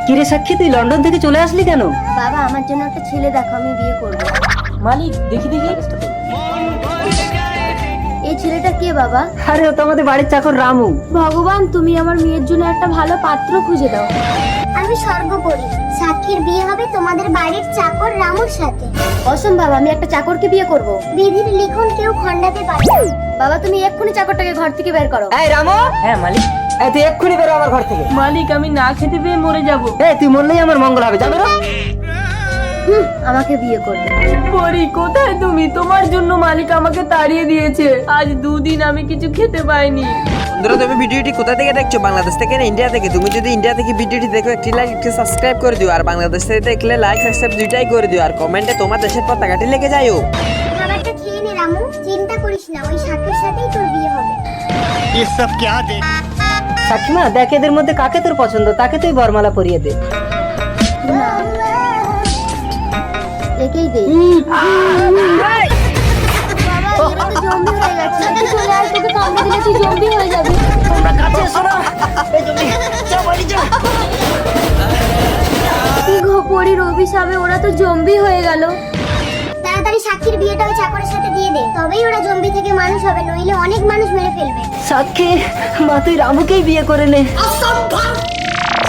কিরে সাক্ষী, তুই লন্ডন থেকে চলে আসলি কেন? বাবা আমার জন্য একটা ছেলে দেখো, আমি বিয়ে করব। মালিক দেখি দেখি। এই ছেলেটা কে বাবা? আরে ও তো আমাদের বাড়ির চাকর রামু। ভগবান, তুমি আমার মেয়ের জন্য একটা ভালো পাত্র খুঁজে দাও। আমি স্বর্গ করি, সাক্ষীর বিয়ে হবে তোমাদের বাড়ির চাকর রামুর সাথে। অসম্ভব, আমি একটা চাকরকে বিয়ে করব। বিধির লিখন কেউ খণ্ডাতে পারে না। বাবা তুমি এক্ষুনি চাকরটাকে ঘর থেকে বের করো। এই রামু। হ্যাঁ মালিক। এই তুই এক্ষুনি বেরো আমার ঘর থেকে। মালিক আমি না খেতে পেয়ে মরে যাব। এই তুই মরলেই আমার মঙ্গল হবে, যাবে না? আমাকে বিয়ে করবে। পরি কোথায় তুমি? তোমার জন্য মালিক আমাকে তাড়িয়ে দিয়েছে। আজ 2 দিন আমি কিছু খেতে পাইনি। বন্ধুরা, তুমি ভিডিওটি কোথা থেকে দেখছো? বাংলাদেশ থেকে না ইন্ডিয়া থেকে? তুমি যদি ইন্ডিয়া থেকে ভিডিওটি দেখো, একটি লাইক একটি সাবস্ক্রাইব করে দিও। আর বাংলাদেশ থেকে দেখলে লাইক সাবস্ক্রাইব দুইটাই করে দিও। আর কমেন্টে তোমার দেশের পতাকাটি লিখে যাইও। খাবারটা খেয়ে নে রামু, চিন্তা করিস না, ওই সাক্ষীর সাথেই তোর বিয়ে হবে। ये सब क्या देख সাক্ষীমা, দেখ এদের মধ্যে কাকে তোর পছন্দ, তাকে তুই বরমালা পরিয়ে দে। না, একেই দে। বাবা এরা তো জম্বি হয়ে গেছে। তুই চলে আয়, তোকে কামড়ে দিলে তুই জম্বি হয়ে যাবি। কি গো পরির অভিশাপে ওরা তো জম্বি হয়ে গেল। তাড়াতাড়ি সাক্ষীর বিয়েটা ওই চাকরের সাথে দিয়ে দে, তবেই ওরা জম্বি থেকে মানুষ হবে, নইলে অনেক মানুষ মেরে ফেলবে। সাক্ষী মা, তুই রামুকেই বিয়ে করে নে।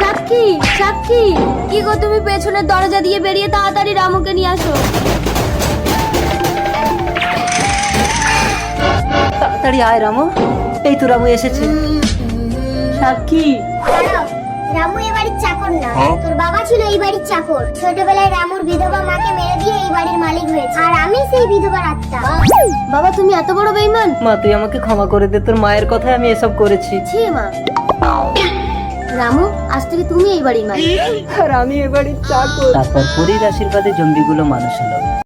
সাক্ষী, সাক্ষী, কি গো তুমি পেছনের দরজা দিয়ে বেরিয়ে তাড়াতাড়ি রামুকে নিয়ে আসো। তাড়াতাড়ি আয় রামু। এই তো রামু এসেছে। সাক্ষী দাঁড়াও, রামু এ বাড়ির চাকর না, তোর বাবা ছিল এই বাড়ির চাকর। ছোটবেলায় রামুর বিধবা মাকে মেরে দিয়ে এই বাড়ির মালিক হয়েছে, আর আমি সেই বিধবার আত্মা। বাবা তুমি এত বড় বেঈমান। মা তুই আমাকে ক্ষমা করে দে, তোর মায়ের কথায় আমি এসব করেছি। ছি মা। রামু আজ থেকে তুমি এই বাড়ির মালিক। আর আমি এ বাড়ির চাকর। তারপর পরীর আশীর্বাদে জম্বিগুলো মানুষ হলো।